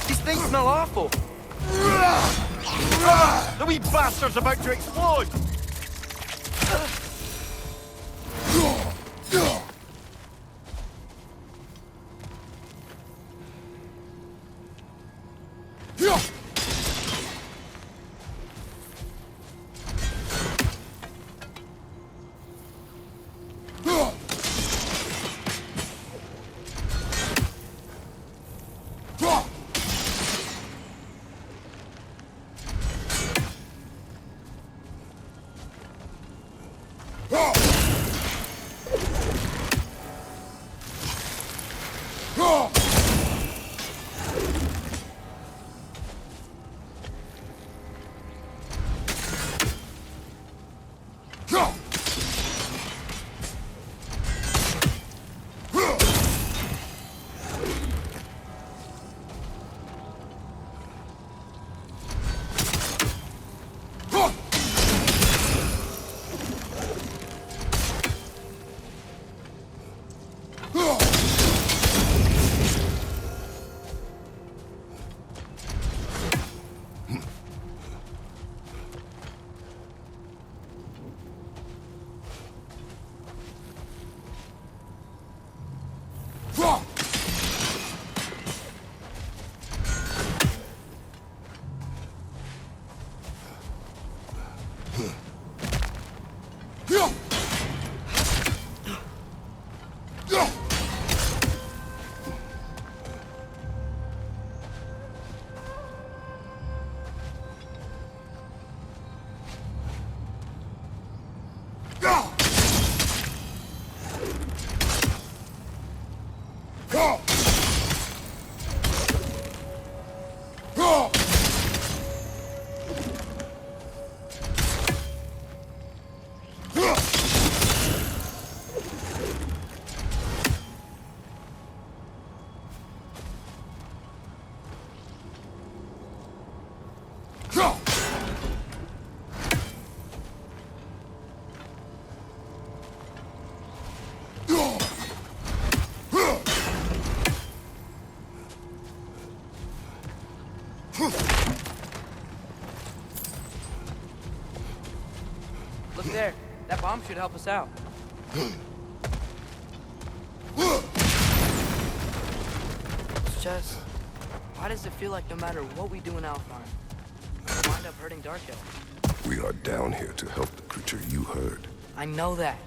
These things smell awful. The wee bastard's about to explode! Look there. That bomb should help us out. It's just... why does it feel like no matter what we do in Alpharn, we'll wind up hurting Dark Hill? We are down here to help the creature you heard. I know that.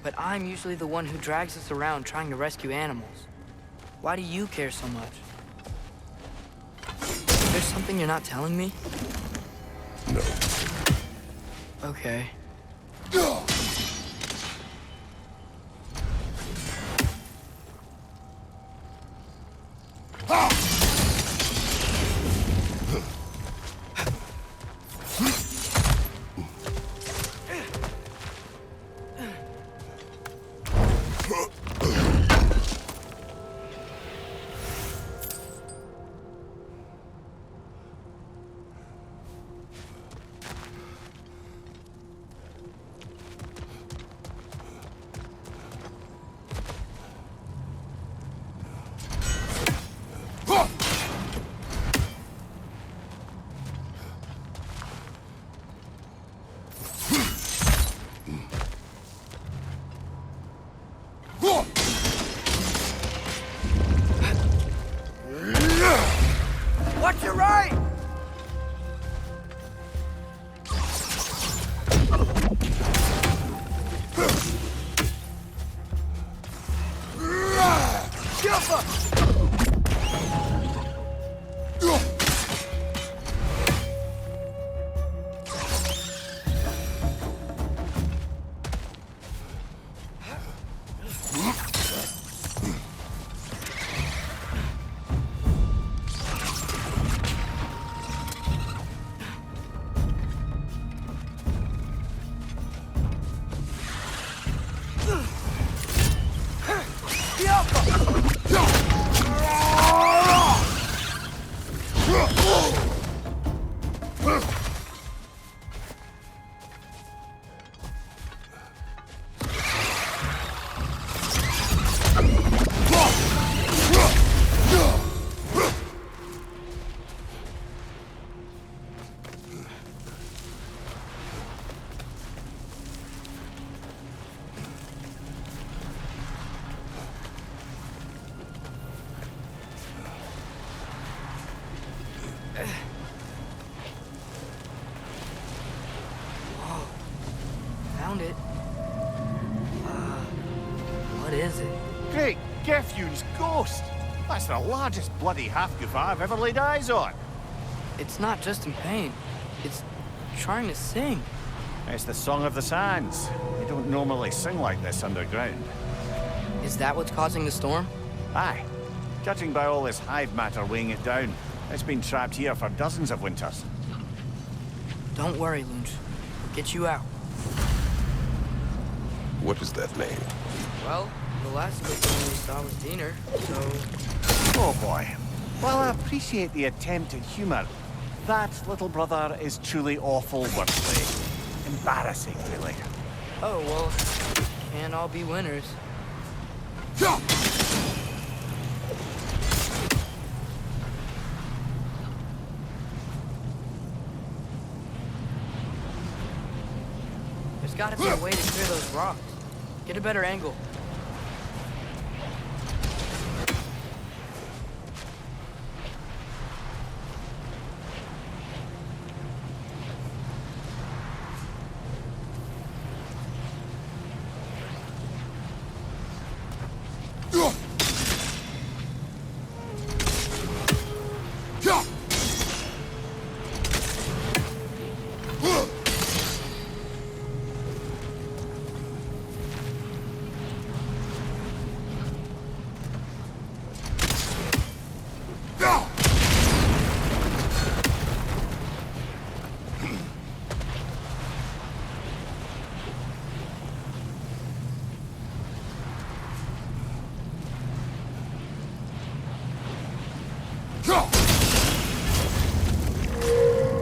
But I'm usually the one who drags us around trying to rescue animals. Why do you care so much? There's something you're not telling me? No. Okay. Watch your right! is it? Great Gefyun's ghost! That's the largest bloody half-goof I've ever laid eyes on. It's not just in pain. It's trying to sing. It's the Song of the Sands. They don't normally sing like this underground. Is that what's causing the storm? Aye. Judging by all this hive matter weighing it down, it's been trapped here for dozens of winters. Don't worry, Lunch. We'll get you out. What is that name? Well, the last good thing we saw was Diener, so... Oh boy. While I appreciate the attempt at humor, that little brother is truly awful wordplay. Embarrassing, really. Oh, well, can't all be winners. There's gotta be a way to clear those rocks. Get a better angle.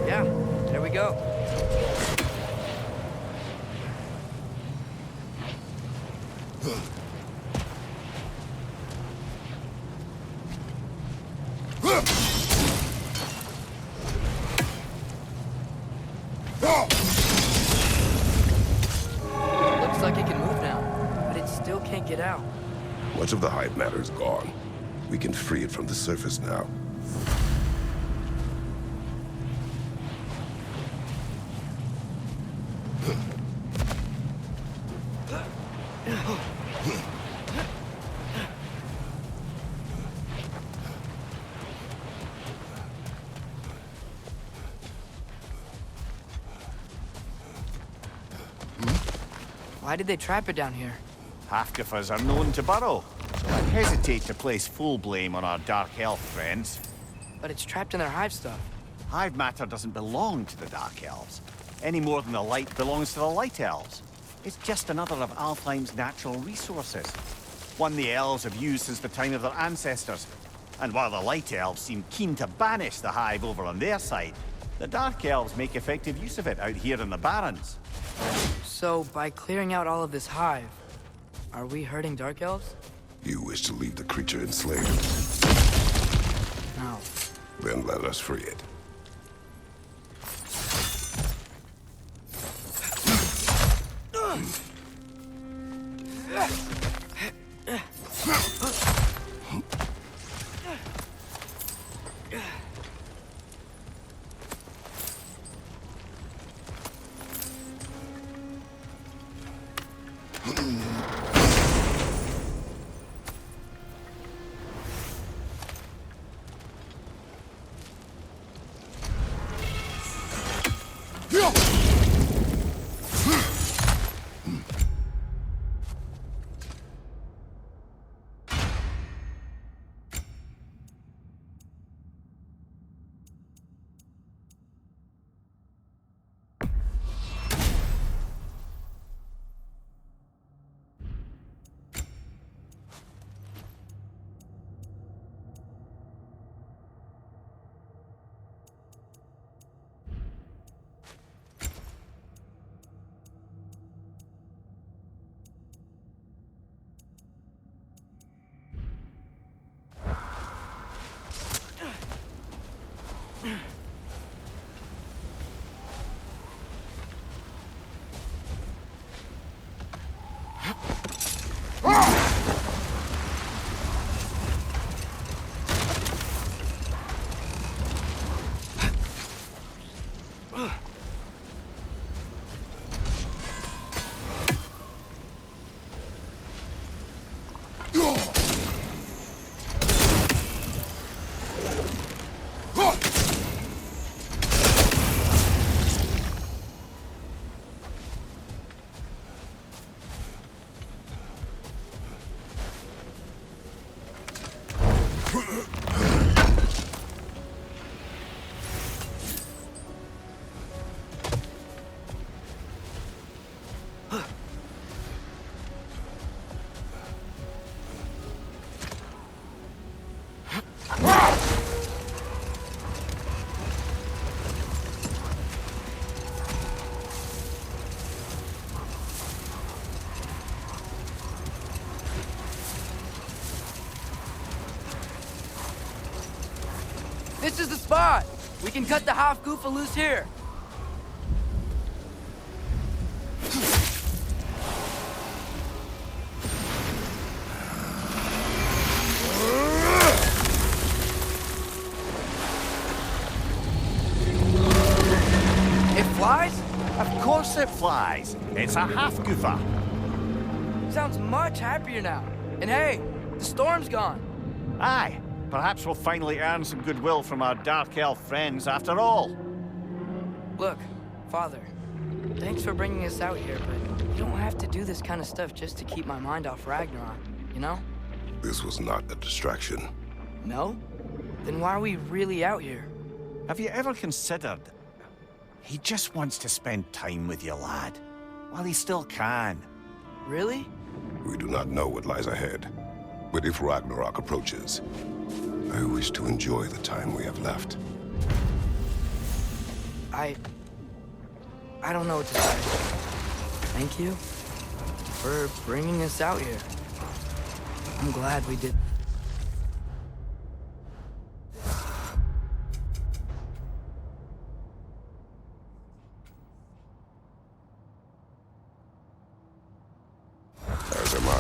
Yeah, there we go. Looks like it can move now, but it still can't get out. Much of the hive matter is gone. We can free it from the surface now. Why did they trap it down here? Half-goofers are known to burrow, so I hesitate to place full blame on our Dark Elf friends. But it's trapped in their hive stuff. Hive matter doesn't belong to the Dark Elves, any more than the light belongs to the Light Elves. It's just another of Alfheim's natural resources. One the elves have used since the time of their ancestors. And while the Light Elves seem keen to banish the hive over on their side, the Dark Elves make effective use of it out here in the Barrens. So, by clearing out all of this hive, are we hurting Dark Elves? You wish to leave the creature enslaved? No. Then let us free it. This is the spot! We can cut the half-goofa loose here. It flies? Of course it flies. It's a half-goofa. Sounds much happier now. And hey, the storm's gone. Aye, perhaps we'll finally earn some goodwill from our Dark Elf friends after all. Look, Father, thanks for bringing us out here, but you don't have to do this kind of stuff just to keep my mind off Ragnarok, you know? This was not a distraction. No? Then why are we really out here? Have you ever considered... He just wants to spend time with you, lad. While he still can. Really? We do not know what lies ahead. But if Ragnarok approaches, I wish to enjoy the time we have left. I don't know what to say. Thank you for bringing us out here. I'm glad we did. As am I.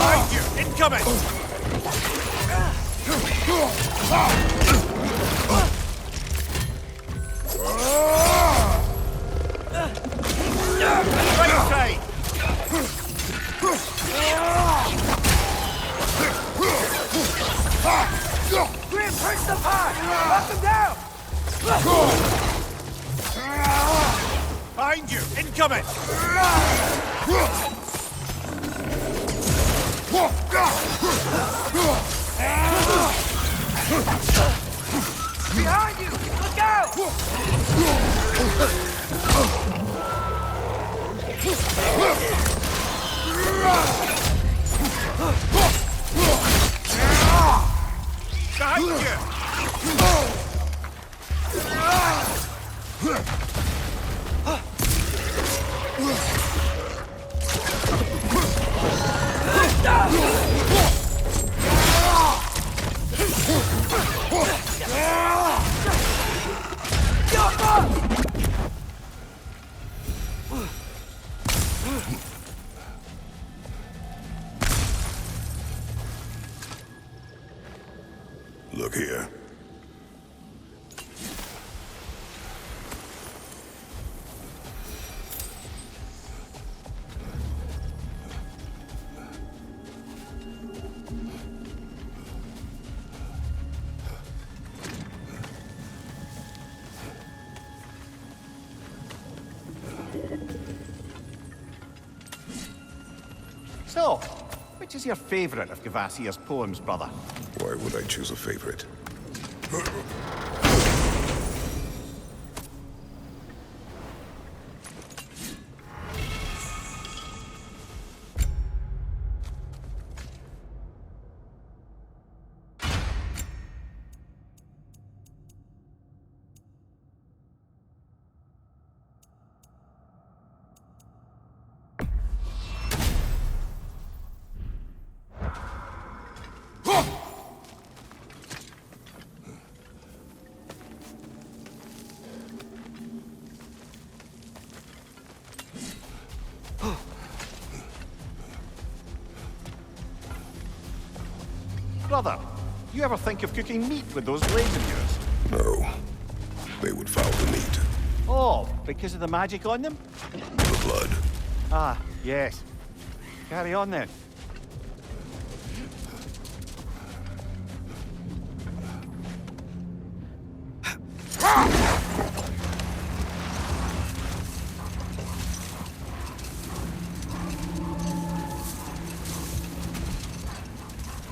Behind you! Incoming! Right side! Grim, push the pot! Knock him down! Behind you! Incoming! Behind you! Look out! Behind you! Look here. So, which is your favorite of Gavasir's poems, brother? Why would I choose a favorite? Brother, you ever think of cooking meat with those blades of yours? No. They would foul the meat. Oh, because of the magic on them? The blood. Ah, yes. Carry on then.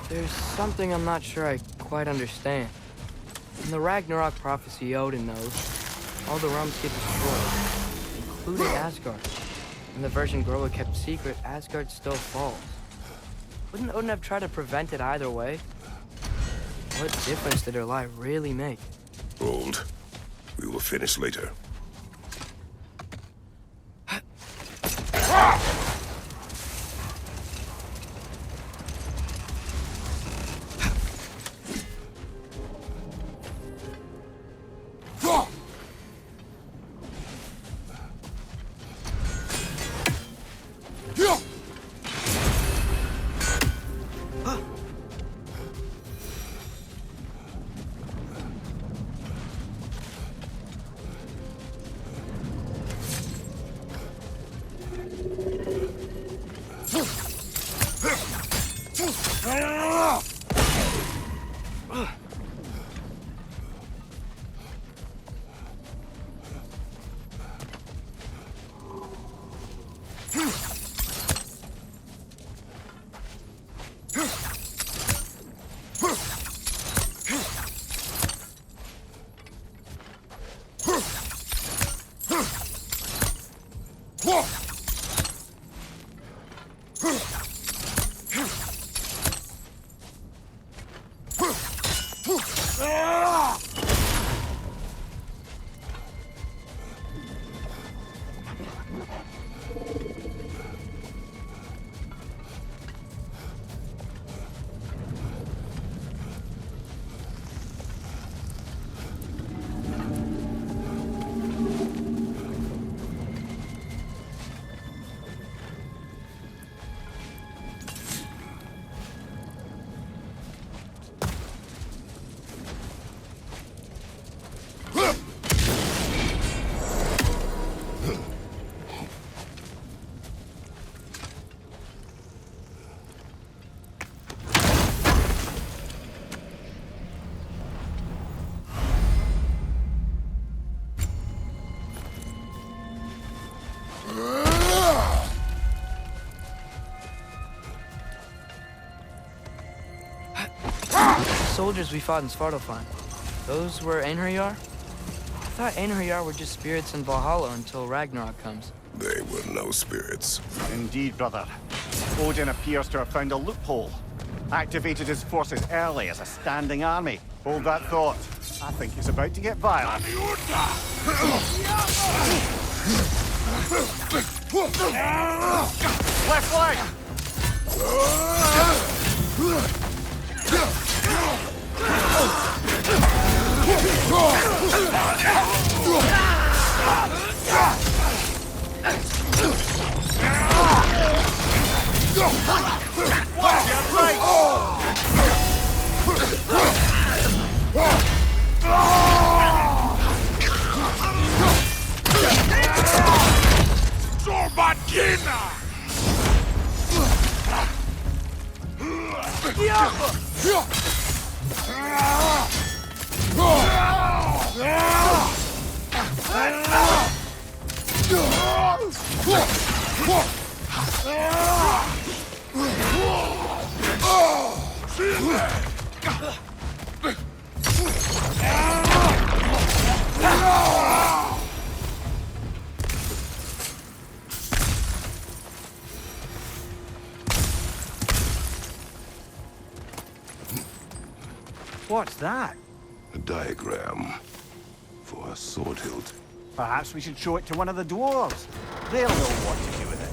There's something I'm not sure I quite understand. In the Ragnarok prophecy Odin knows, all the realms get destroyed, including Asgard. In the version Groa kept secret, Asgard still falls. Wouldn't Odin have tried to prevent it either way? What difference did her lie really make? Hold. We will finish later. Soldiers we fought in Svartalfheim. Those were Einherjar? I thought Einherjar were just spirits in Valhalla until Ragnarok comes. They were no spirits. Indeed, brother. Odin appears to have found a loophole. Activated his forces early as a standing army. Hold that thought. I think it's about to get violent. Left leg! What's that? A diagram for a sword hilt. Perhaps we should show it to one of the dwarves. They'll know what to do with it.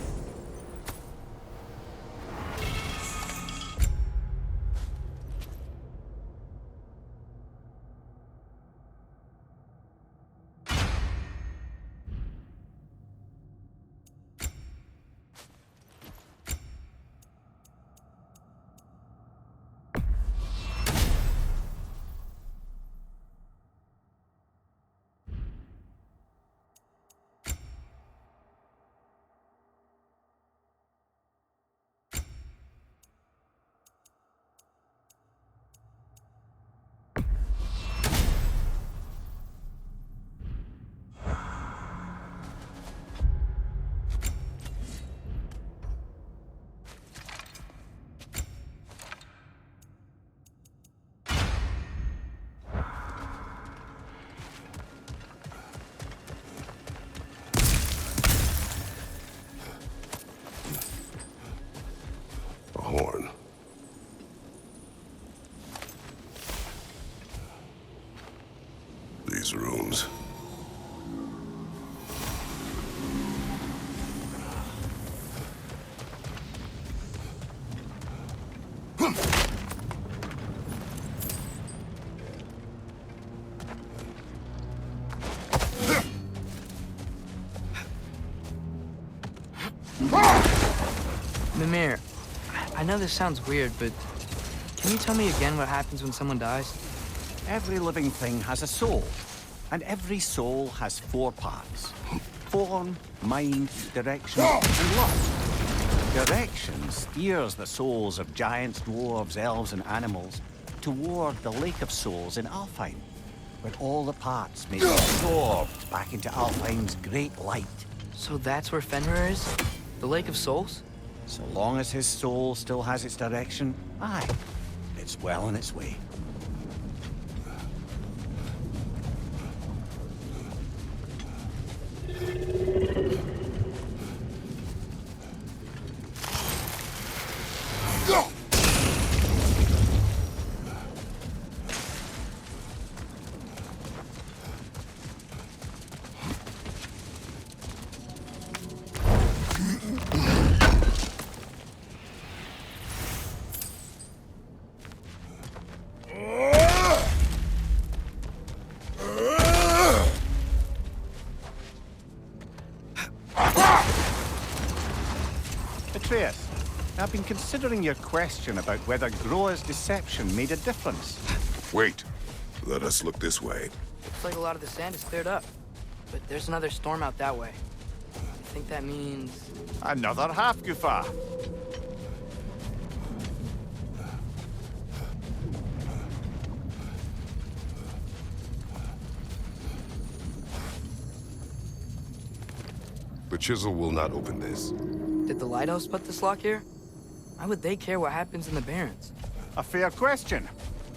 Mimir, I know this sounds weird, but can you tell me again what happens when someone dies? Every living thing has a soul, and every soul has 4 parts. Form, mind, direction, and love. Direction steers the souls of giants, dwarves, elves, and animals toward the Lake of Souls in Alfheim, where all the parts may be absorbed back into Alfheim's great light. So that's where Fenrir is? The Lake of Souls? So long as his soul still has its direction, aye, it's well on its way. Atreus, I've been considering your question about whether Groa's deception made a difference. Wait. Let us look this way. Looks like a lot of the sand is cleared up. But there's another storm out that way. I think that means... Another half-goofa. The chisel will not open this. Did the lighthouse put this lock here? Why would they care what happens in the Barrens? A fair question.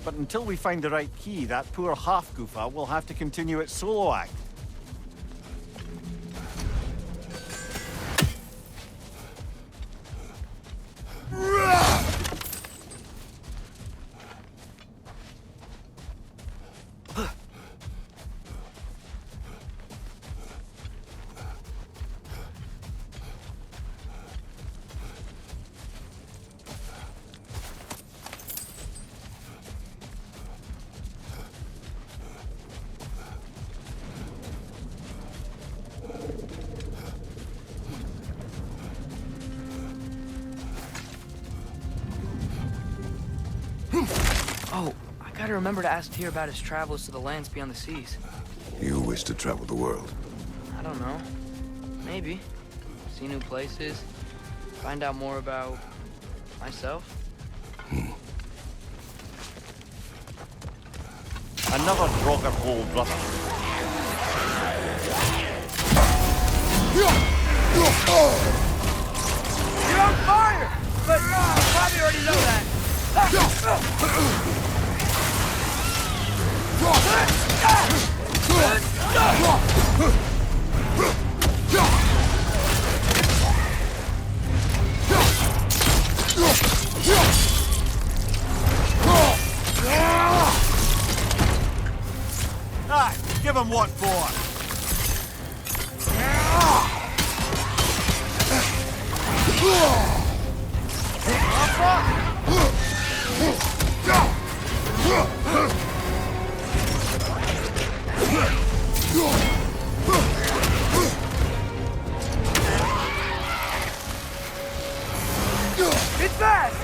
But until we find the right key, that poor half-goofa will have to continue its solo act. Oh, I gotta remember to ask Tyr about his travels to the lands beyond the seas. You wish to travel the world. I don't know. Maybe. See new places. Find out more about... myself. Another Draugr hole, brother. You're on fire! But you probably already know that. Ah, give him what for. It's fast!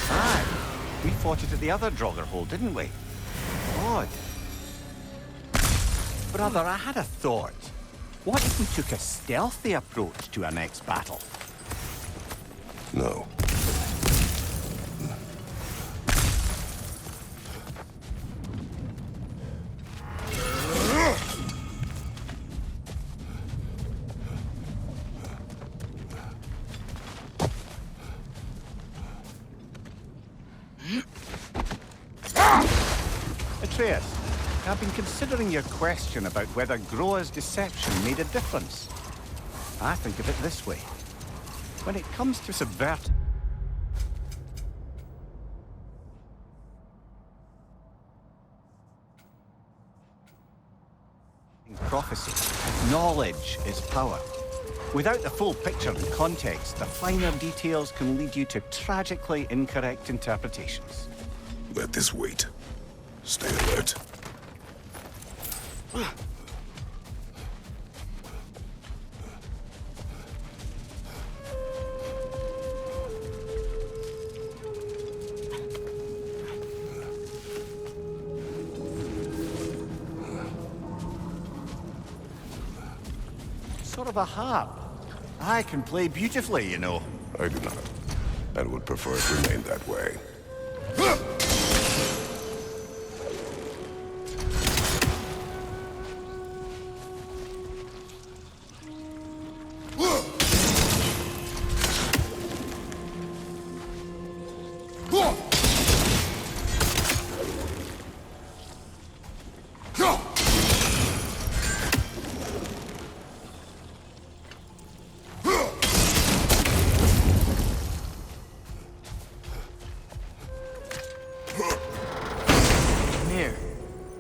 Aye, we fought it at the other Draugr hole, didn't we? Odd. Brother, I had a thought. What if we took a stealthy approach to our next battle? No. Atreus, I've been considering your question about whether Groa's deception made a difference. I think of it this way. When it comes to subverting prophecy, Knowledge is power. Without the full picture and context, the finer details can lead you to tragically incorrect interpretations. Let this wait. Stay alert. Sort of a harp. I can play beautifully, you know. I do not, and would prefer it remain that way.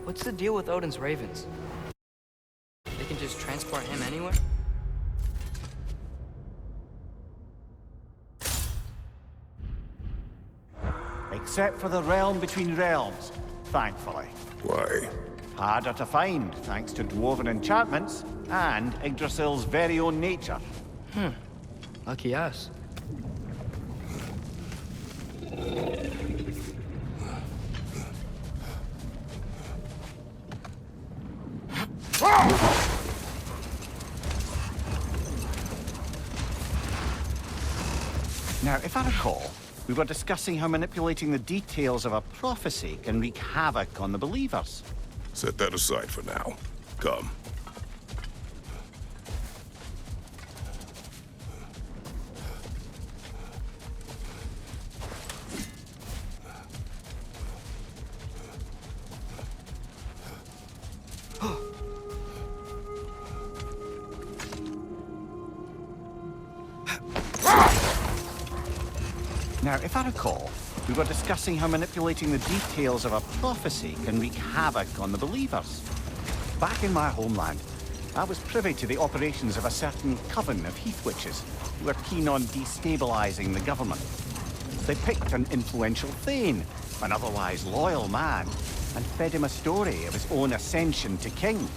What's the deal with Odin's ravens? They can just transport him anywhere? Except for the realm between realms, thankfully. Why? Harder to find, thanks to dwarven enchantments and Yggdrasil's very own nature. Lucky us. Now, if I recall, we were discussing how manipulating the details of a prophecy can wreak havoc on the believers. Set that aside for now. Come. Now, if I recall, we were discussing how manipulating the details of a prophecy can wreak havoc on the believers. Back in my homeland, I was privy to the operations of a certain coven of heath witches who were keen on destabilizing the government. They picked an influential thane, an otherwise loyal man, and fed him a story of his own ascension to king.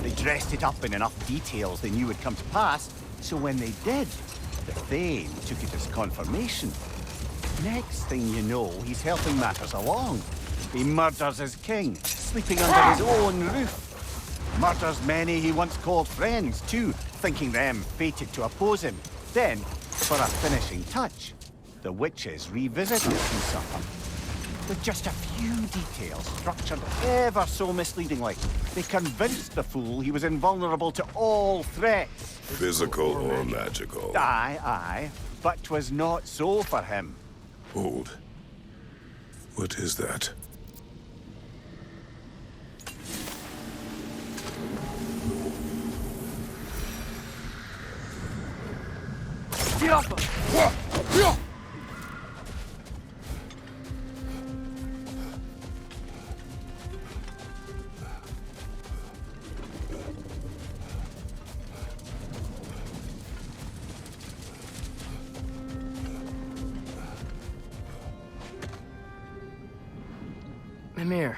They dressed it up in enough details they knew would come to pass, so when they did, the thane took it as confirmation. Next thing you know, he's helping matters along. He murders his king, sleeping under his own roof. Murders many he once called friends, too, thinking them fated to oppose him. Then, for a finishing touch, the witches revisited him. With just a few details structured ever so misleadingly, they convinced the fool he was invulnerable to all threats. Physical or magical? Aye, but 'twas not so for him. Hold. What is that? Mimir,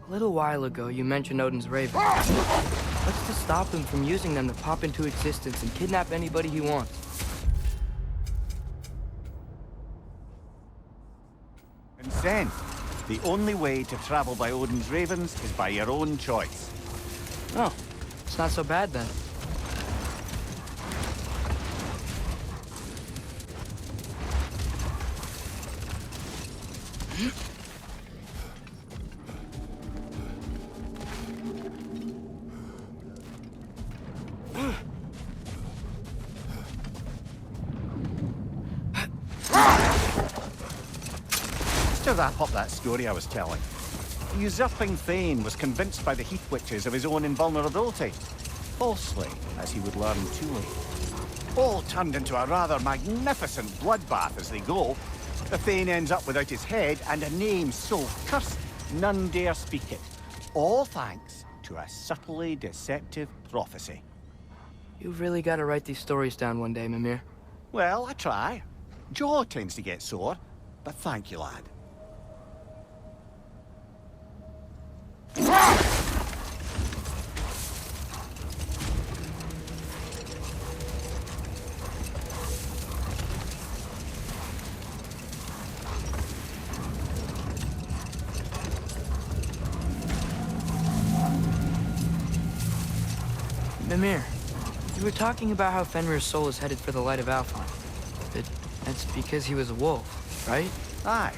a little while ago you mentioned Odin's ravens. What's to stop him from using them to pop into existence and kidnap anybody he wants? Consent. The only way to travel by Odin's ravens is by your own choice. Oh, it's not so bad then. To wrap up that story I was telling, the usurping Thane was convinced by the heath witches of his own invulnerability. Falsely, as he would learn too late. All turned into a rather magnificent bloodbath as they go. The Thane ends up without his head and a name so cursed none dare speak it. All thanks to a subtly deceptive prophecy. You've really got to write these stories down one day, Mimir. Well, I try. Jaw tends to get sore, but thank you, lad. Mimir, you were talking about how Fenrir's soul is headed for the light of Alfheim. That's because he was a wolf, right? Aye.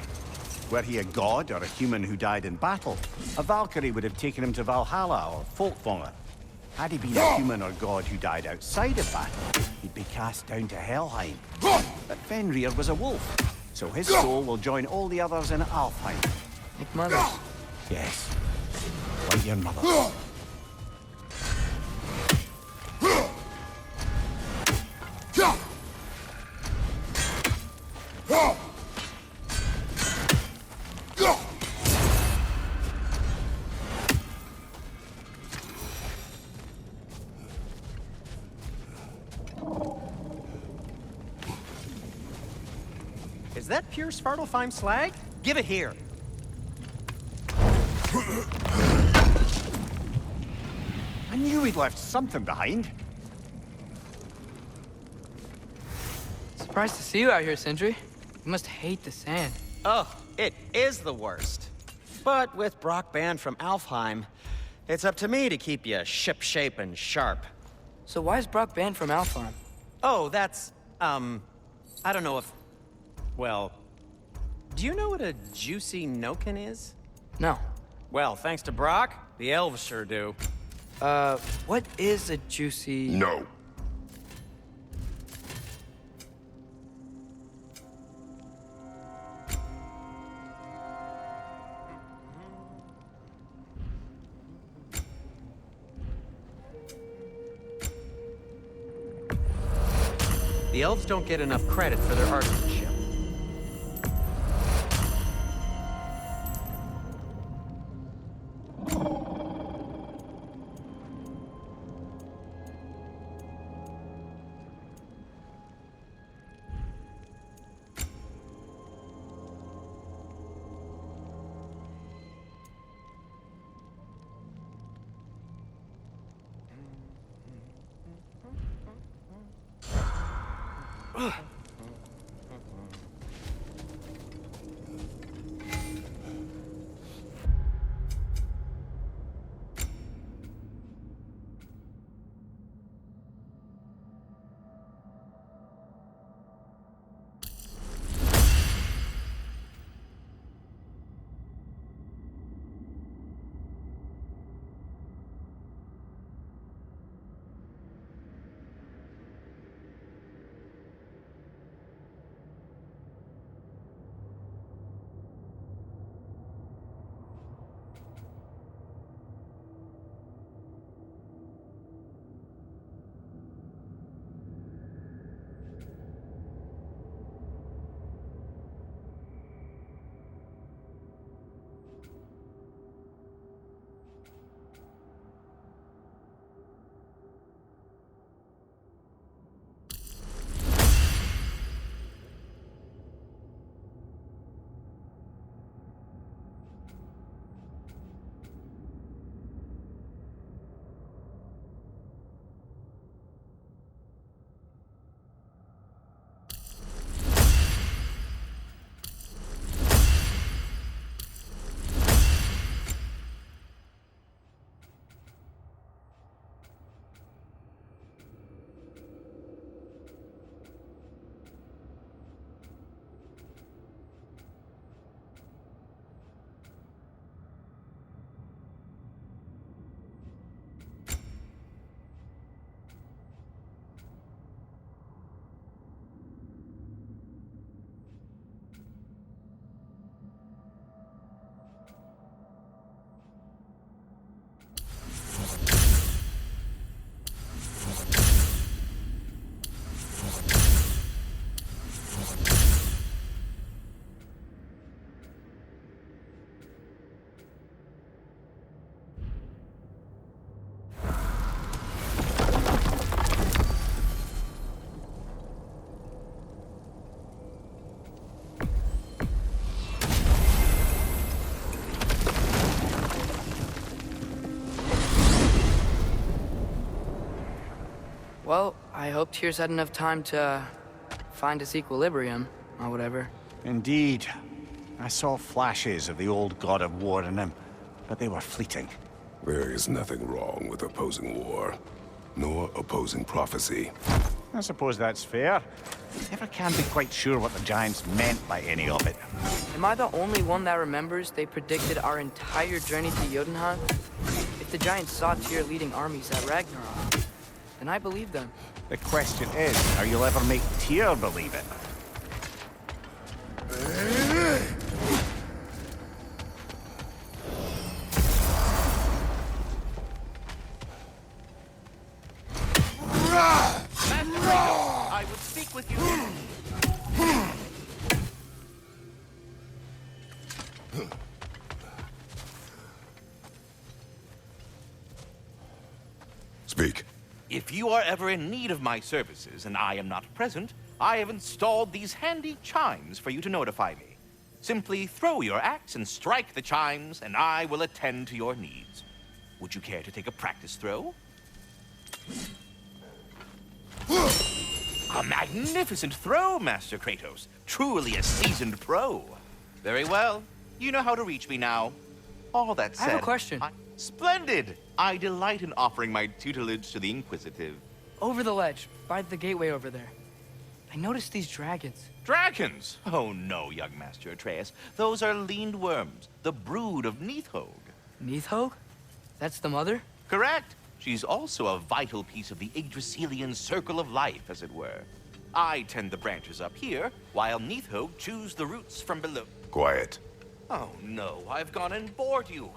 Were he a god or a human who died in battle, a Valkyrie would have taken him to Valhalla or Folkvangr. Had he been a human or god who died outside of battle, he'd be cast down to Helheim. But Fenrir was a wolf, so his soul will join all the others in Alfheim. Like mothers. Yes. Like your mother. Is that pure Svartalfheim slag? Give it here. I knew he'd left something behind. Surprised to see you out here, Sindri. You must hate the sand. Oh, it is the worst. But with Brock banned from Alfheim, it's up to me to keep you ship-shape and sharp. So why is Brock banned from Alfheim? Oh, that's, I don't know if... Well, do you know what a juicy noken is? No. Well, thanks to Brock, the elves sure do. What is a juicy... No. The elves don't get enough credit for their artisanship. I hope Tyr's had enough time to find his equilibrium, or whatever. Indeed. I saw flashes of the old god of war in him, but they were fleeting. There is nothing wrong with opposing war, nor opposing prophecy. I suppose that's fair. Never can be quite sure what the Giants meant by any of it. Am I the only one that remembers they predicted our entire journey to Jotunheim? If the Giants saw Tyr leading armies at Ragnarok, then I believe them. The question is, how you'll ever make Tyr believe it. I would speak with you. Speak. If you are ever in need of my services and I am not present, I have installed these handy chimes for you to notify me. Simply throw your axe and strike the chimes, and I will attend to your needs. Would you care to take a practice throw? A magnificent throw, Master Kratos. Truly a seasoned pro. Very well. You know how to reach me now. All that said... I have a question. Splendid! I delight in offering my tutelage to the inquisitive. Over the ledge, by the gateway over there. I noticed these dragons. Dragons? Oh no, young Master Atreus. Those are leaned worms, the brood of Nidhogg. Nidhogg? That's the mother? Correct. She's also a vital piece of the Yggdrasilian circle of life, as it were. I tend the branches up here, while Nidhogg chews the roots from below. Quiet. Oh no, I've gone and bored you.